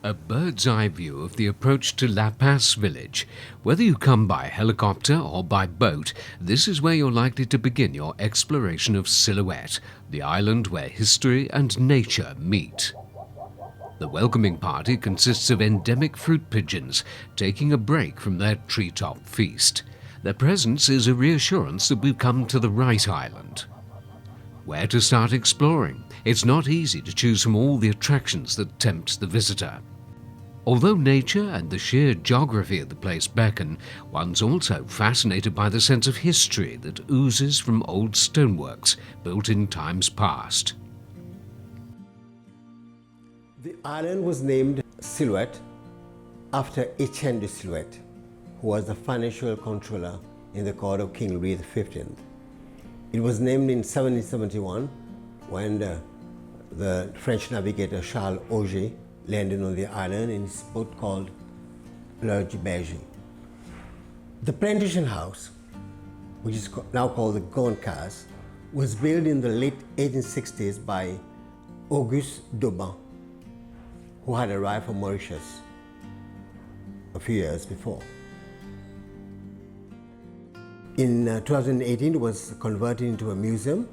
A bird's eye view of the approach to La Passe village. Whether you come by helicopter or by boat, this is where you're likely to begin your exploration of Silhouette, the island where history and nature meet. The welcoming party consists of endemic fruit pigeons taking a break from their treetop feast. Their presence is a reassurance that we've come to the right island. Where to start exploring? It's not easy to choose from all the attractions that tempt the visitor. Although nature and the sheer geography of the place beckon, one's also fascinated by the sense of history that oozes from old stoneworks built in times past. The island was named Silhouette after Etienne de Silhouette, who was the financial controller in the court of King Louis XV. It was named in 1771 when the French navigator Charles Auger landed on the island in his boat called l'Archipelago. The plantation house, which is now called the Grande Case, was built in the late 1860s by Auguste Daubin, who had arrived from Mauritius a few years before. In 2018, it was converted into a museum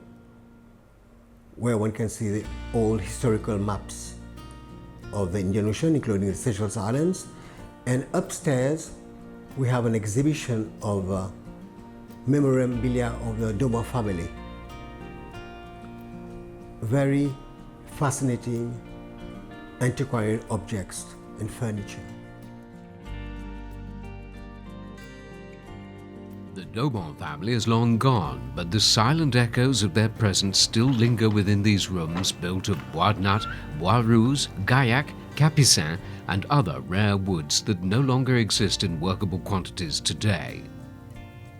where one can see the old historical maps of the Indian Ocean, including the Seychelles Islands. And upstairs, we have an exhibition of memorabilia of the Daubin family. Very fascinating antiquarian objects and furniture. The Daubin family is long gone, but the silent echoes of their presence still linger within these rooms built of bois de nut, bois rouge, gaillac, capucin, and other rare woods that no longer exist in workable quantities today.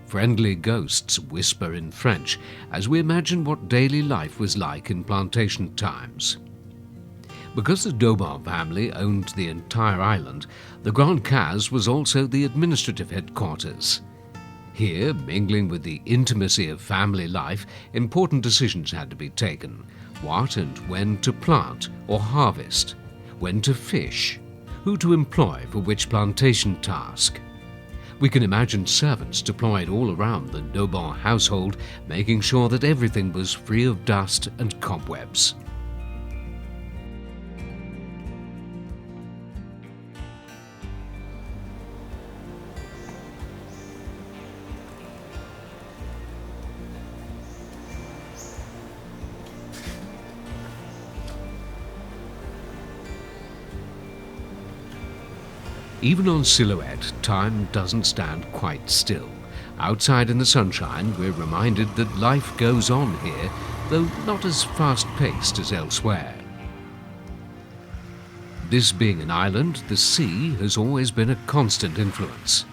Friendly ghosts whisper in French as we imagine what daily life was like in plantation times. Because the Daubin family owned the entire island, the Grande Case was also the administrative headquarters. Here, mingling with the intimacy of family life, important decisions had to be taken. What and when to plant or harvest, when to fish, who to employ for which plantation task. We can imagine servants deployed all around the Daubin household, making sure that everything was free of dust and cobwebs. Even on Silhouette, time doesn't stand quite still. Outside in the sunshine, we're reminded that life goes on here, though not as fast-paced as elsewhere. This being an island, the sea has always been a constant influence.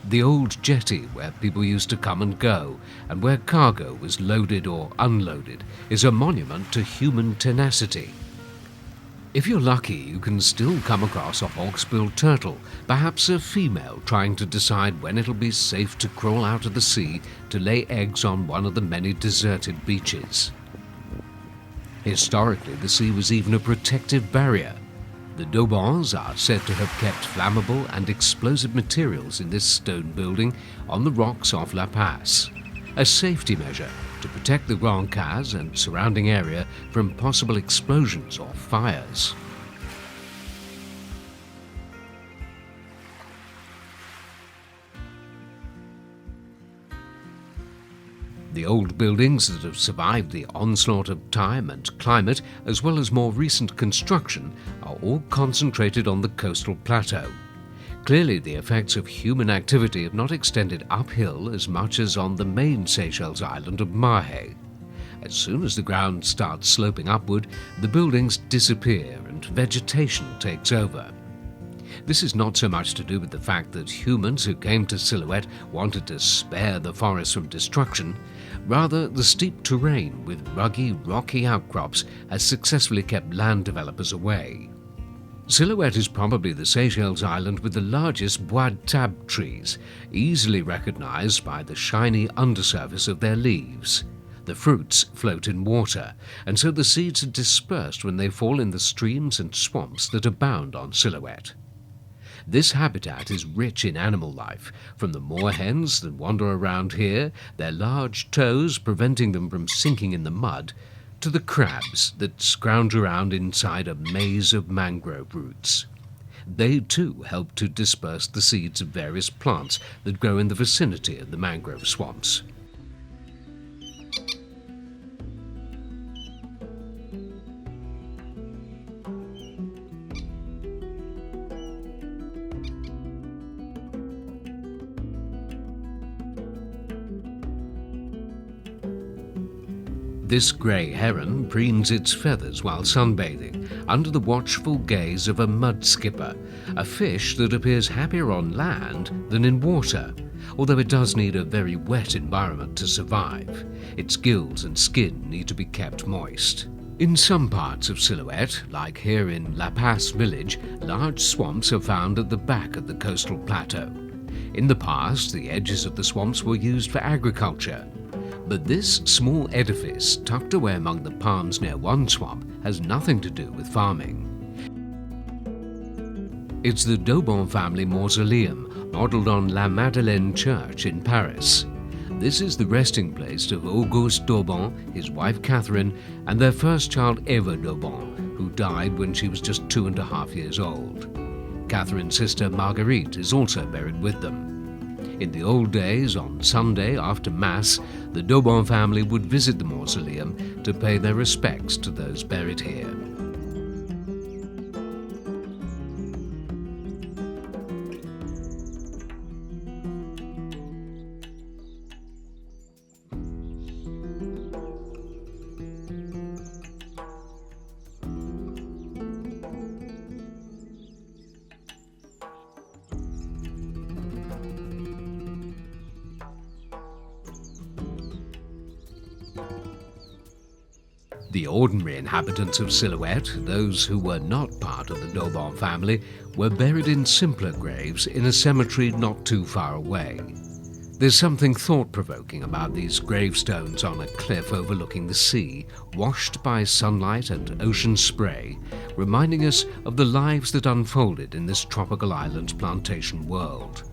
The old jetty where people used to come and go, and where cargo was loaded or unloaded, is a monument to human tenacity. If you're lucky, you can still come across a hawksbill turtle, perhaps a female trying to decide when it'll be safe to crawl out of the sea to lay eggs on one of the many deserted beaches. Historically, the sea was even a protective barrier. The Daubins are said to have kept flammable and explosive materials in this stone building on the rocks off La Passe, a safety measure to protect the Grande Case and surrounding area from possible explosions or fires. The old buildings that have survived the onslaught of time and climate, as well as more recent construction, are all concentrated on the coastal plateau. Clearly, the effects of human activity have not extended uphill as much as on the main Seychelles island of Mahe. As soon as the ground starts sloping upward, the buildings disappear and vegetation takes over. This is not so much to do with the fact that humans who came to Silhouette wanted to spare the forest from destruction. Rather, the steep terrain with ruggy, rocky outcrops has successfully kept land developers away. Silhouette is probably the Seychelles island with the largest bois de table trees, easily recognized by the shiny undersurface of their leaves. The fruits float in water, and so the seeds are dispersed when they fall in the streams and swamps that abound on Silhouette. This habitat is rich in animal life, from the moorhens that wander around here, their large toes preventing them from sinking in the mud, to the crabs that scrounge around inside a maze of mangrove roots. They too help to disperse the seeds of various plants that grow in the vicinity of the mangrove swamps. This grey heron preens its feathers while sunbathing under the watchful gaze of a mud skipper, a fish that appears happier on land than in water, although it does need a very wet environment to survive. Its gills and skin need to be kept moist. In some parts of Silhouette, like here in La Passe village, large swamps are found at the back of the coastal plateau. In the past, the edges of the swamps were used for agriculture. But this small edifice, tucked away among the palms near one swamp, has nothing to do with farming. It's the Daubon family mausoleum, modelled on La Madeleine Church in Paris. This is the resting place of Auguste Daubon, his wife Catherine, and their first child Eva Daubon, who died when she was just 2.5 years old. Catherine's sister Marguerite is also buried with them. In the old days, on Sunday after Mass, the Daubon family would visit the mausoleum to pay their respects to those buried here. The ordinary inhabitants of Silhouette, those who were not part of the Daubon family, were buried in simpler graves in a cemetery not too far away. There's something thought-provoking about these gravestones on a cliff overlooking the sea, washed by sunlight and ocean spray, reminding us of the lives that unfolded in this tropical island plantation world.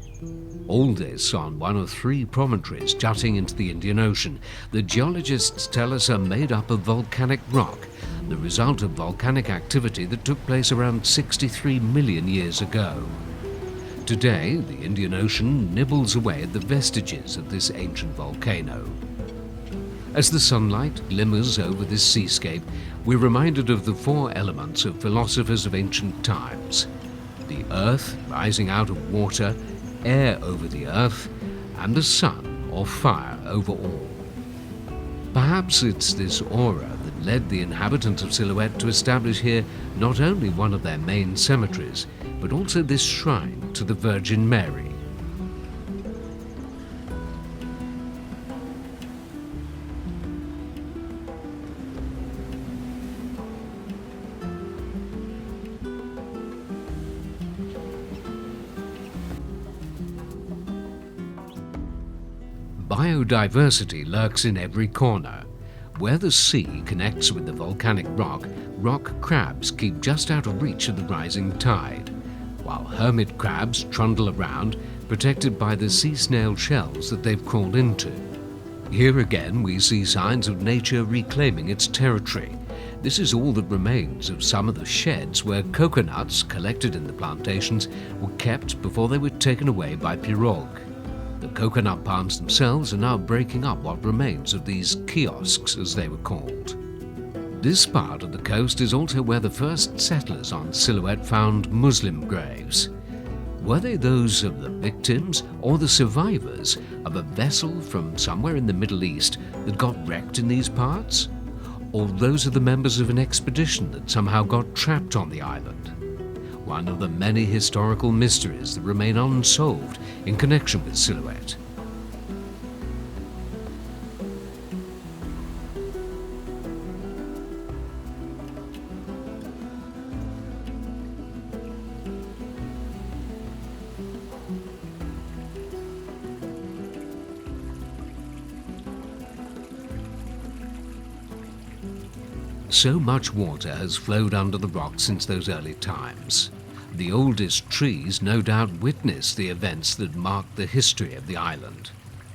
All this on one of 3 promontories jutting into the Indian Ocean that geologists tell us are made up of volcanic rock, the result of volcanic activity that took place around 63 million years ago. Today, the Indian Ocean nibbles away at the vestiges of this ancient volcano. As the sunlight glimmers over this seascape, we're reminded of the 4 elements of philosophers of ancient times: the earth rising out of water, air over the earth, and the sun or fire over all. Perhaps it's this aura that led the inhabitants of Silhouette to establish here not only one of their main cemeteries, but also this shrine to the Virgin Mary. Biodiversity lurks in every corner. Where the sea connects with the volcanic rock, rock crabs keep just out of reach of the rising tide, while hermit crabs trundle around, protected by the sea snail shells that they've crawled into. Here again we see signs of nature reclaiming its territory. This is all that remains of some of the sheds where coconuts collected in the plantations were kept before they were taken away by pirogue. The coconut palms themselves are now breaking up what remains of these kiosks, as they were called. This part of the coast is also where the first settlers on Silhouette found Muslim graves. Were they those of the victims or the survivors of a vessel from somewhere in the Middle East that got wrecked in these parts? Or those of the members of an expedition that somehow got trapped on the island? One of the many historical mysteries that remain unsolved in connection with Silhouette. So much water has flowed under the rocks since those early times. The oldest trees no doubt witnessed the events that marked the history of the island.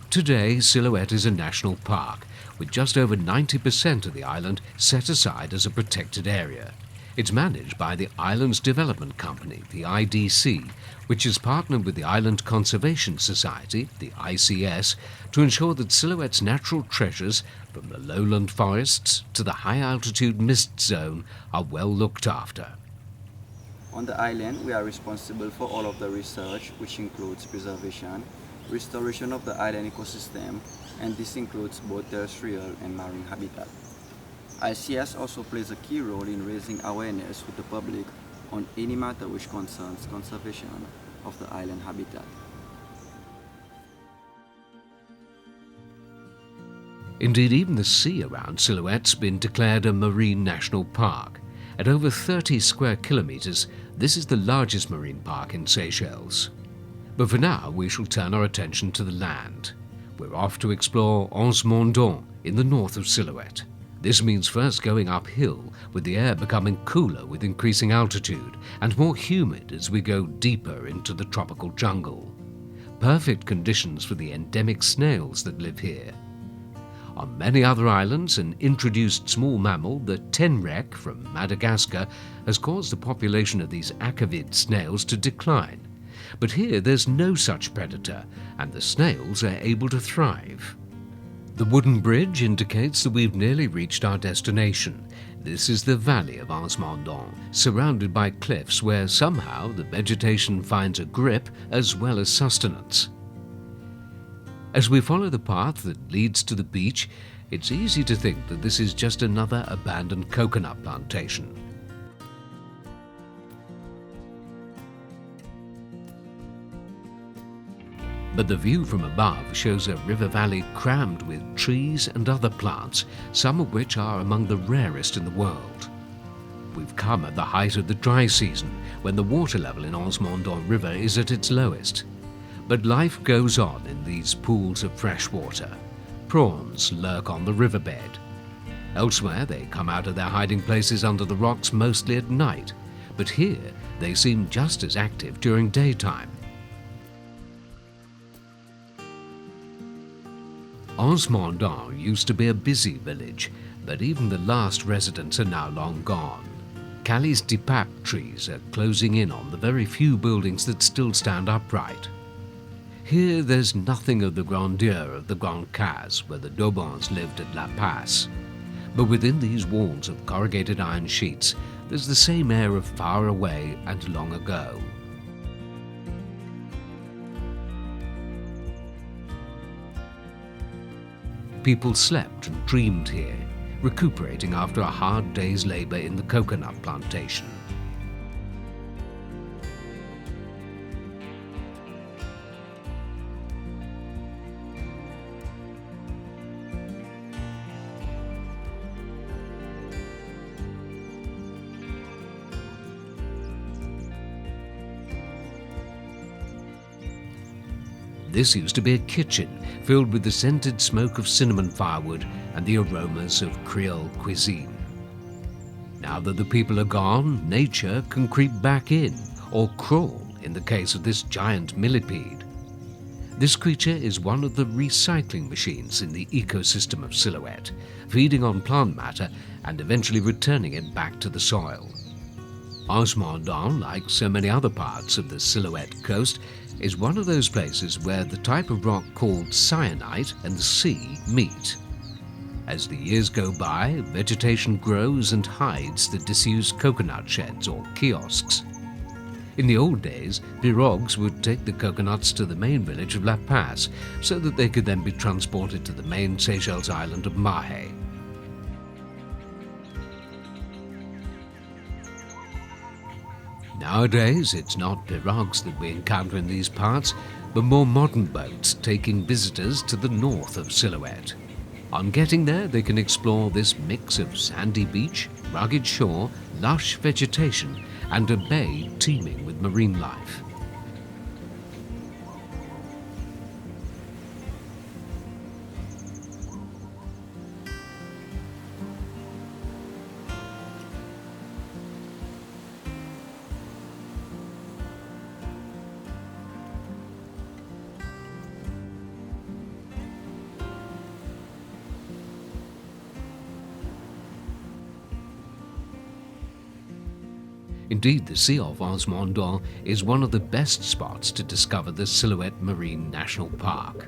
Today, Silhouette is a national park, with just over 90% of the island set aside as a protected area. It's managed by the Islands Development Company, the IDC, which has partnered with the Island Conservation Society, the ICS, to ensure that Silhouette's natural treasures, from the lowland forests to the high-altitude mist zone, are well looked after. On the island, we are responsible for all of the research, which includes preservation, restoration of the island ecosystem, and this includes both terrestrial and marine habitat. ICS also plays a key role in raising awareness with the public on any matter which concerns conservation of the island habitat. Indeed, even the sea around Silhouette's been declared a marine national park. At over 30 square kilometers, this is the largest marine park in Seychelles. But for now, we shall turn our attention to the land. We're off to explore Anse Mondon in the north of Silhouette. This means first going uphill, with the air becoming cooler with increasing altitude and more humid as we go deeper into the tropical jungle. Perfect conditions for the endemic snails that live here. On many other islands, an introduced small mammal, the tenrec from Madagascar, has caused the population of these acavid snails to decline. But here there's no such predator, and the snails are able to thrive. The wooden bridge indicates that we've nearly reached our destination. This is the valley of Anse Mondon, surrounded by cliffs where somehow the vegetation finds a grip as well as sustenance. As we follow the path that leads to the beach, it's easy to think that this is just another abandoned coconut plantation. But the view from above shows a river valley crammed with trees and other plants, some of which are among the rarest in the world. We've come at the height of the dry season, when the water level in Anse Mondon River is at its lowest. But life goes on in these pools of fresh water. Prawns lurk on the riverbed. Elsewhere, they come out of their hiding places under the rocks mostly at night, but here they seem just as active during daytime. Anse Mondon used to be a busy village, but even the last residents are now long gone. Cali's dipap trees are closing in on the very few buildings that still stand upright. Here there's nothing of the grandeur of the Grand Casse, where the Daubans lived at La Passe. But within these walls of corrugated iron sheets, there's the same air of far away and long ago. People slept and dreamed here, recuperating after a hard day's labor in the coconut plantation. This used to be a kitchen filled with the scented smoke of cinnamon firewood and the aromas of Creole cuisine. Now that the people are gone, nature can creep back in, or crawl in the case of this giant millipede. This creature is one of the recycling machines in the ecosystem of Silhouette, feeding on plant matter and eventually returning it back to the soil. Anse Mondon, like so many other parts of the Silhouette coast, is one of those places where the type of rock called syenite and the sea meet. As the years go by, vegetation grows and hides the disused coconut sheds or kiosks. In the old days, pirogues would take the coconuts to the main village of La Passe so that they could then be transported to the main Seychelles island of Mahe. Nowadays, it's not pirogues that we encounter in these parts, but more modern boats taking visitors to the north of Silhouette. On getting there, they can explore this mix of sandy beach, rugged shore, lush vegetation, and a bay teeming with marine life. Indeed, the sea off Mondon is one of the best spots to discover the Silhouette Marine National Park.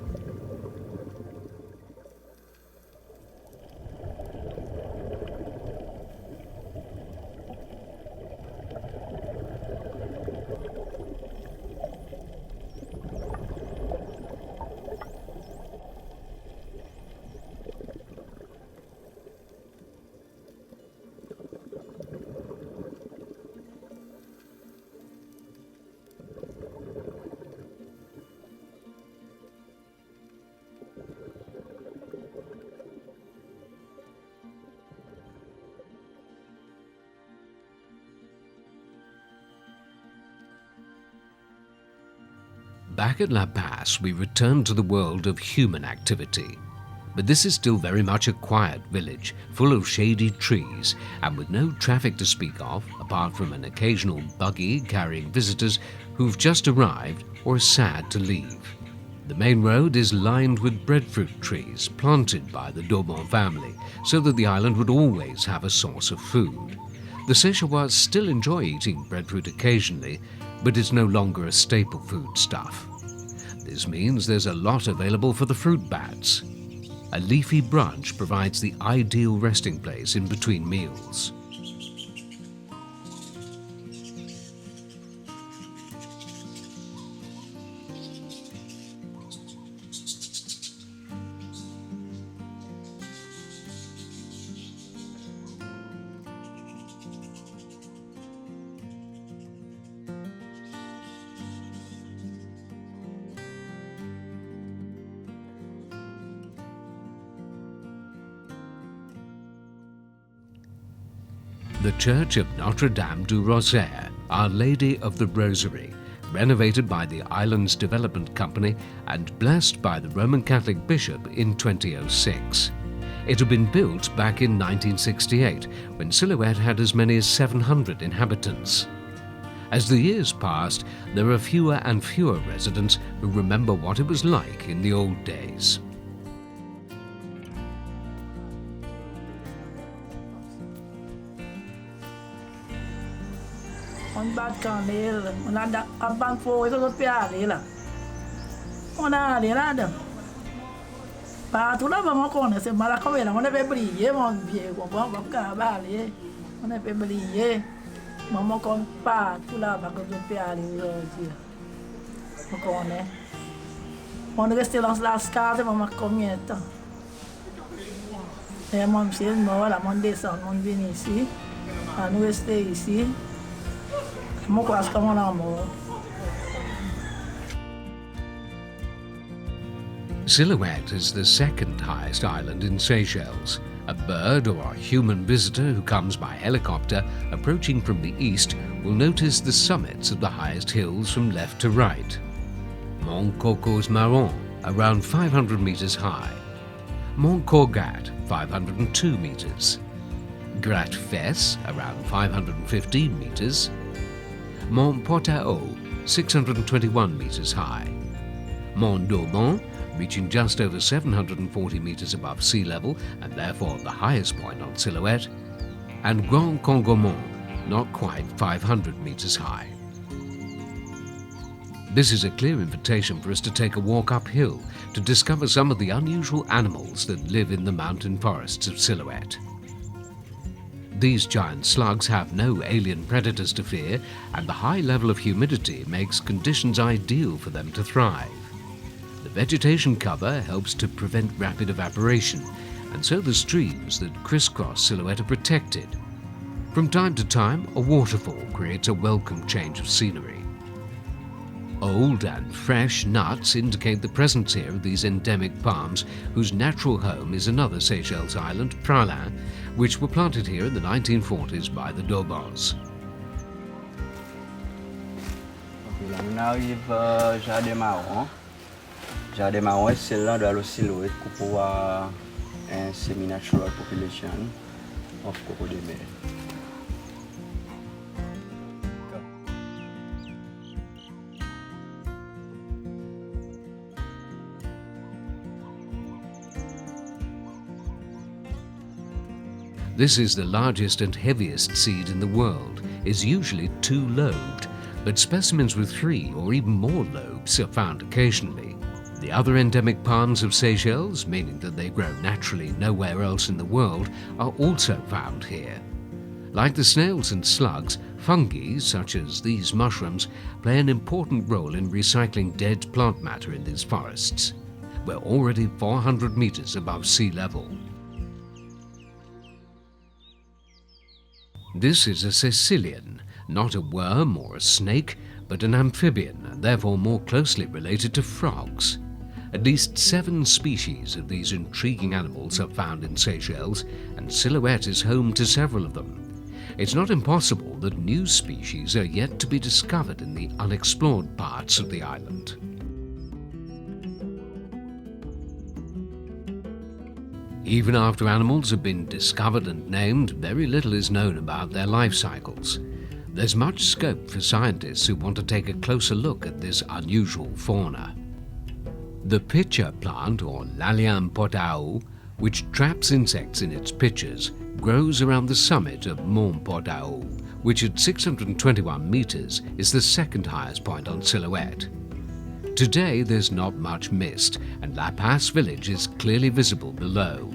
Back at La Passe, we return to the world of human activity. But this is still very much a quiet village, full of shady trees, and with no traffic to speak of, apart from an occasional buggy carrying visitors who've just arrived or are sad to leave. The main road is lined with breadfruit trees planted by the Daubon family, so that the island would always have a source of food. The Seychellois still enjoy eating breadfruit occasionally, but it's no longer a staple foodstuff. This means there's a lot available for the fruit bats. A leafy branch provides the ideal resting place in between meals. The Church of Notre-Dame du Rosaire, Our Lady of the Rosary, renovated by the island's development company and blessed by the Roman Catholic bishop in 2006. It had been built back in 1968, when Silhouette had as many as 700 inhabitants. As the years passed, there are fewer and fewer residents who remember what it was like in the old days. On bat kan lele, on ada abang fo itu tu pia lele. On a lele ada. Ba tu lah bang aku ni semalah kau bela, mana beli ye, mana biar gua bang kah balik, mana beli ye, mama kau pa tu lah bang tu pia lele je. Aku ni, mana ke still las casa mama kau mieta. Saya mau sih mau lah, mau desa, mau bini sih, anu stay sih. Silhouette is the second highest island in Seychelles. A bird or a human visitor who comes by helicopter approaching from the east will notice the summits of the highest hills from left to right. Mont Cocos Marron, around 500 meters high. Mont Corgat, 502 meters. Gratte Fesse, around 515 meters. Mont Portaud, 621 meters high. Mont Daubon, reaching just over 740 meters above sea level and therefore the highest point on Silhouette, and Grand Congomont, not quite 500 meters high. This is a clear invitation for us to take a walk uphill to discover some of the unusual animals that live in the mountain forests of Silhouette. These giant slugs have no alien predators to fear, and the high level of humidity makes conditions ideal for them to thrive. The vegetation cover helps to prevent rapid evaporation, and so the streams that crisscross Silhouette are protected. From time to time, a waterfall creates a welcome change of scenery. Old and fresh nuts indicate the presence here of these endemic palms, whose natural home is another Seychelles island, Pralin, which were planted here in the 1940s by the Daubons. Là, on arrive Jardin Marron. Jardin Marron est celle-là de la Silhouette pour un semi-natural population of crocodile. This is the largest and heaviest seed in the world, is usually two-lobed, but specimens with 3 or even more lobes are found occasionally. The other endemic palms of Seychelles, meaning that they grow naturally nowhere else in the world, are also found here. Like the snails and slugs, fungi, such as these mushrooms, play an important role in recycling dead plant matter in these forests. We're already 400 meters above sea level. This is a caecilian, not a worm or a snake, but an amphibian and therefore more closely related to frogs. At least 7 species of these intriguing animals are found in Seychelles, and Silhouette is home to several of them. It's not impossible that new species are yet to be discovered in the unexplored parts of the island. Even after animals have been discovered and named, very little is known about their life cycles. There's much scope for scientists who want to take a closer look at this unusual fauna. The pitcher plant, or Lalium potao, which traps insects in its pitchers, grows around the summit of Mont Potao, which at 621 meters is the second highest point on Silhouette. Today there's not much mist, and La Passe village is clearly visible below.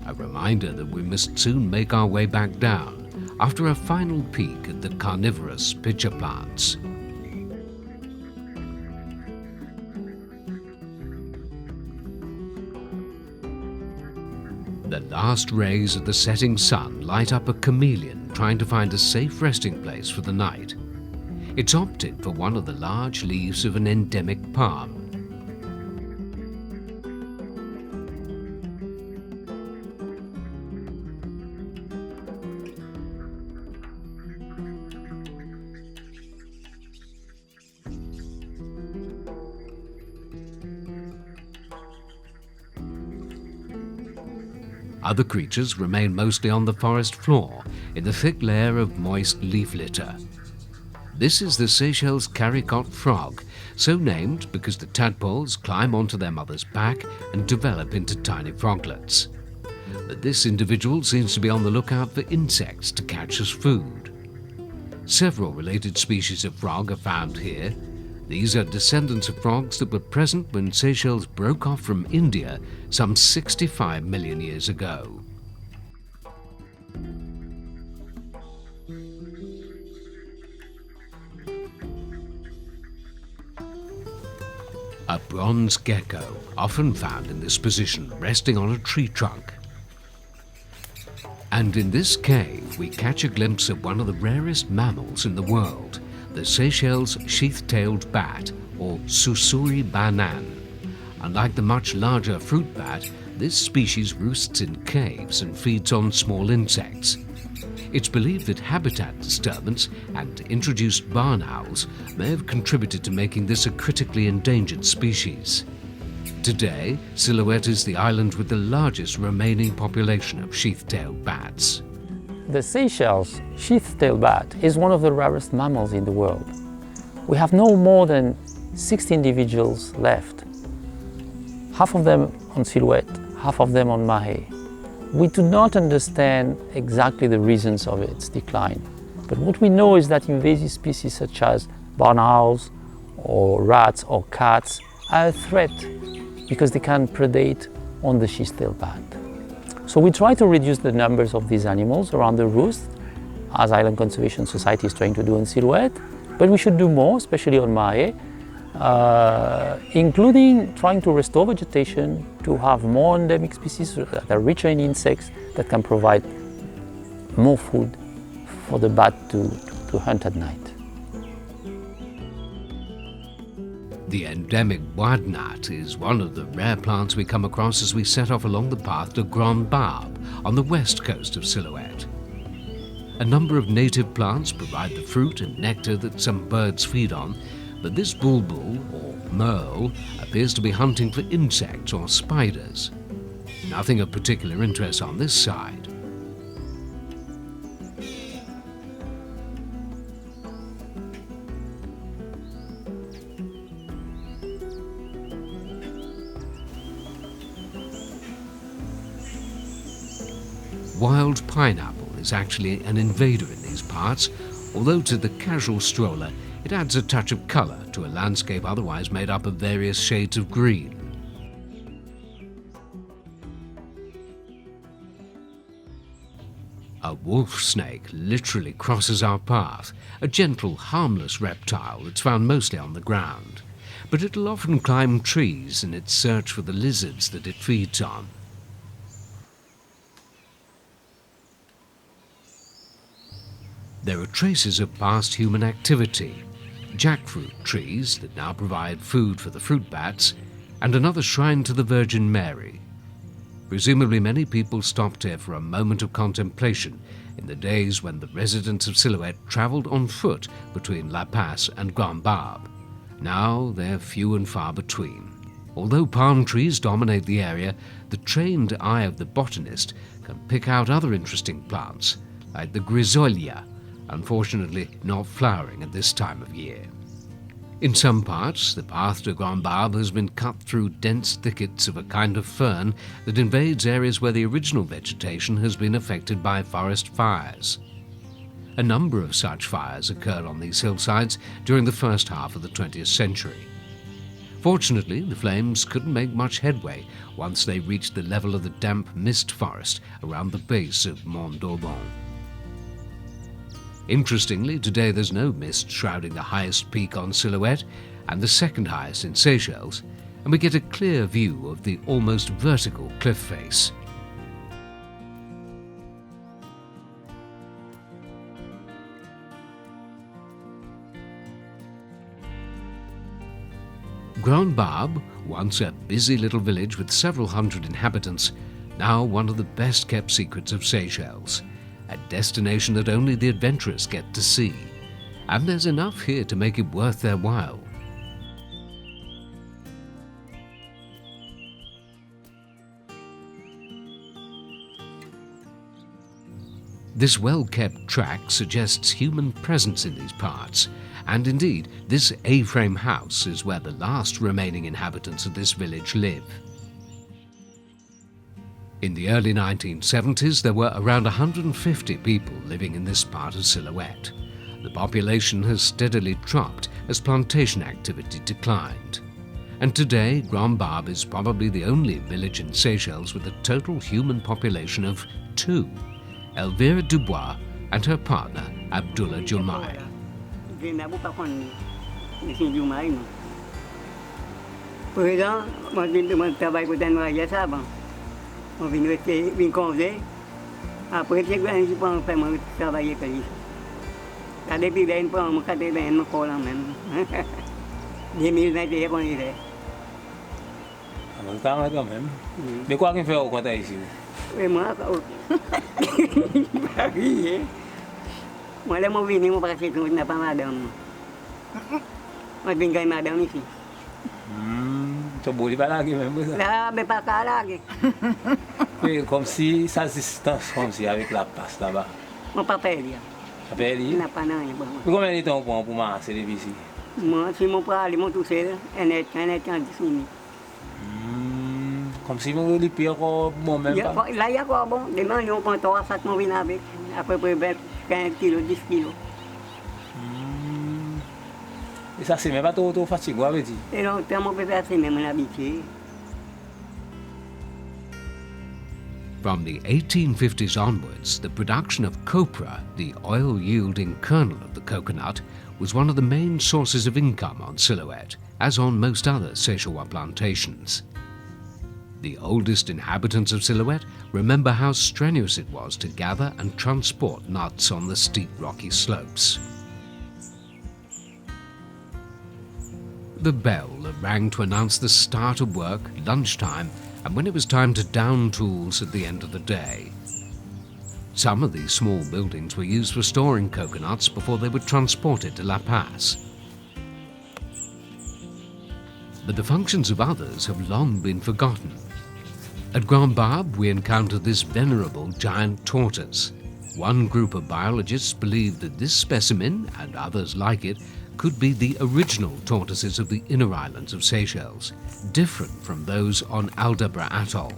A reminder that we must soon make our way back down, after a final peek at the carnivorous pitcher plants. The last rays of the setting sun light up a chameleon trying to find a safe resting place for the night. It's opted for one of the large leaves of an endemic palm. Other creatures remain mostly on the forest floor in the thick layer of moist leaf litter. This is the Seychelles caricot frog, so named because the tadpoles climb onto their mother's back and develop into tiny froglets. But this individual seems to be on the lookout for insects to catch as food. Several related species of frog are found here. These are descendants of frogs that were present when Seychelles broke off from India some 65 million years ago. A bronze gecko, often found in this position, resting on a tree trunk. And in this cave, we catch a glimpse of one of the rarest mammals in the world, the Seychelles sheath-tailed bat, or Susuri banan. Unlike the much larger fruit bat, this species roosts in caves and feeds on small insects. It's believed that habitat disturbance and introduced barn owls may have contributed to making this a critically endangered species. Today, Silhouette is the island with the largest remaining population of sheath-tailed bats. The Seychelles sheath-tailed bat is one of the rarest mammals in the world. We have no more than 60 individuals left, half of them on Silhouette, half of them on Mahe. We do not understand exactly the reasons of its decline, but what we know is that invasive species such as barn owls or rats or cats are a threat because they can predate on the sheath-tailed bat. So we try to reduce the numbers of these animals around the roost, as Island Conservation Society is trying to do in Silhouette, but we should do more, especially on Mahe, including trying to restore vegetation to have more endemic species that are richer in insects that can provide more food for the bat to hunt at night. The endemic wadnut is one of the rare plants we come across as we set off along the path to Barbe on the west coast of Silhouette. A number of native plants provide the fruit and nectar that some birds feed on, but this bulbul, or merle, appears to be hunting for insects or spiders. Nothing of particular interest on this side. Wild pineapple is actually an invader in these parts, although to the casual stroller it adds a touch of colour to a landscape otherwise made up of various shades of green. A wolf snake literally crosses our path, a gentle, harmless reptile that's found mostly on the ground. But it'll often climb trees in its search for the lizards that it feeds on. There are traces of past human activity. Jackfruit trees that now provide food for the fruit bats, and another shrine to the Virgin Mary. Presumably many people stopped here for a moment of contemplation in the days when the residents of Silhouette travelled on foot between La Passe and Grand Barbe. Now they're few and far between. Although palm trees dominate the area, the trained eye of the botanist can pick out other interesting plants, like the grisolia, unfortunately not flowering at this time of year. In some parts, the path to Grand Barbe has been cut through dense thickets of a kind of fern that invades areas where the original vegetation has been affected by forest fires. A number of such fires occurred on these hillsides during the first half of the 20th century. Fortunately, the flames couldn't make much headway once they reached the level of the damp mist forest around the base of Mondon. Interestingly, today there's no mist shrouding the highest peak on Silhouette and the second highest in Seychelles, and we get a clear view of the almost vertical cliff face. Grand Barbe, once a busy little village with several hundred inhabitants, now one of the best kept secrets of Seychelles. A destination that only the adventurous get to see. And there's enough here to make it worth their while. This well-kept track suggests human presence in these parts, and indeed, this A-frame house is where the last remaining inhabitants of this village live. In the early 1970s, there were around 150 people living in this part of Silhouette. The population has steadily dropped as plantation activity declined. And today, Grand Barbe is probably the only village in Seychelles with a total human population of 2, Elvira Dubois and her partner, Abdullah Jomai. On vient rester congé. Après, c'est quand je prends faire mon travail pour lui. Quand depuis là, je prends mon cadre là, je me colle en même. 2021, on y est. Longtemps quand même. Mais quoi qu'il fait au côté ici? Oui, moi, Paris. Moi, là, je viens, je passe tout, je n'ai pas madame. Moi, je viens madame ici. Tu boleh pas lagi même ça. Là, mais pas qu'à lagi. Oui, comme si ça distance comme si avec la passe là-bas. Mon papa est là. Papa est Il là. n'a pas rien. Mais combien de temps pour marcher ici? Moi, si mon père est tout seul, elle est en 10 minutes. Comme si on lui pire bon même pas. Là, il y a quoi bon? Demain, on prend 3 sacs de vin avec. À peu près 15 kilos, 10 kilos. Et ça, c'est même pas trop fatigant, avec dit. Et donc, on peut faire ça même l'habitude. From the 1850s onwards, the production of copra, the oil-yielding kernel of the coconut, was one of the main sources of income on Silhouette, as on most other Seychellois plantations. The oldest inhabitants of Silhouette remember how strenuous it was to gather and transport nuts on the steep rocky slopes. The bell that rang to announce the start of work, lunchtime, and when it was time to down tools at the end of the day. Some of these small buildings were used for storing coconuts before they were transported to La Passe. But the functions of others have long been forgotten. At Grand Barbe, we encountered this venerable giant tortoise. One group of biologists believed that this specimen, and others like it, could be the original tortoises of the inner islands of Seychelles, different from those on Aldabra Atoll.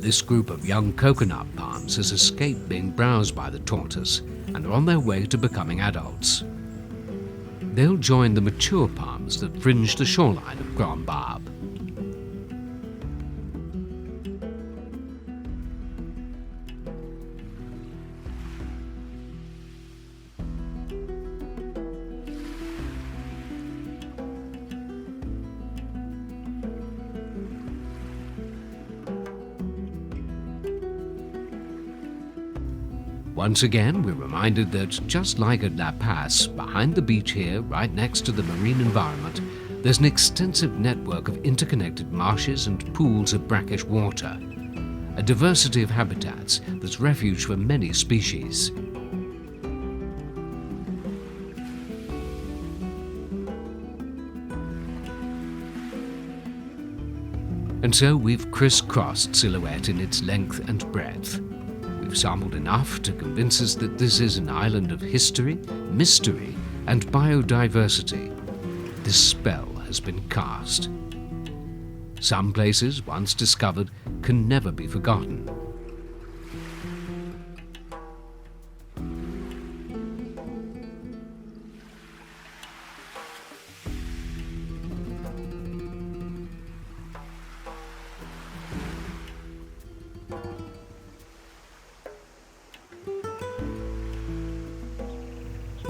This group of young coconut palms has escaped being browsed by the tortoise and are on their way to becoming adults. They'll join the mature palms that fringe the shoreline of Grand Barbe. Once again, we're reminded that, just like at La Passe, behind the beach here, right next to the marine environment, there's an extensive network of interconnected marshes and pools of brackish water, a diversity of habitats that's refuge for many species. And so we've crisscrossed Silhouette in its length and breadth. We've sampled enough to convince us that this is an island of history, mystery, and biodiversity. This spell has been cast. Some places, once discovered, can never be forgotten.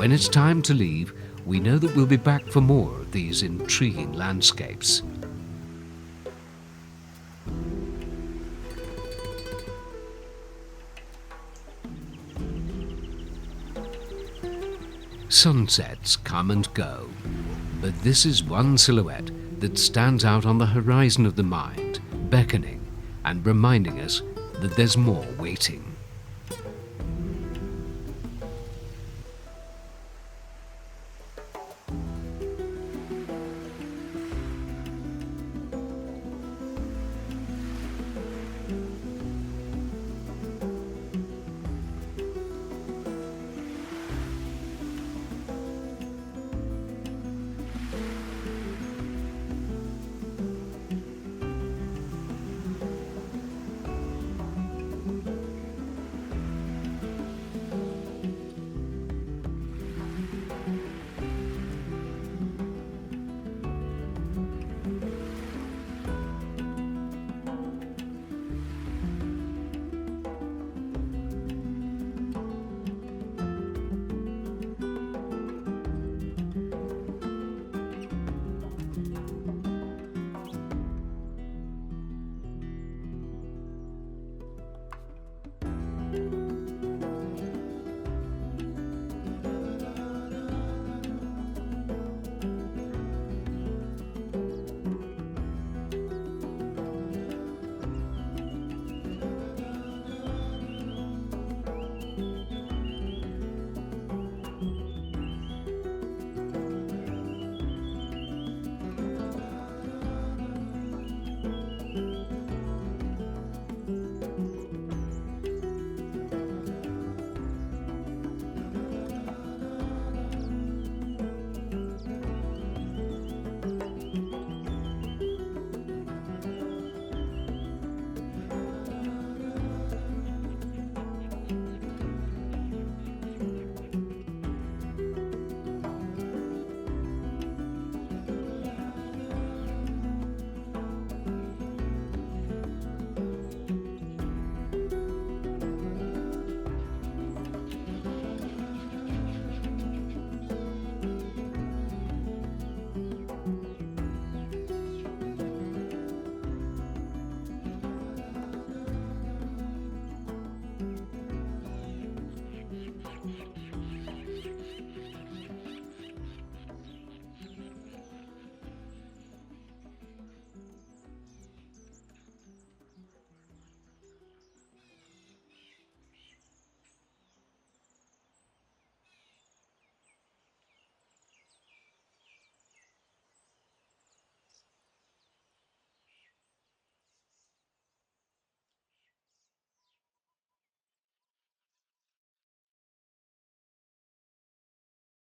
When it's time to leave, we know that we'll be back for more of these intriguing landscapes. Sunsets come and go, but this is one silhouette that stands out on the horizon of the mind, beckoning and reminding us that there's more waiting.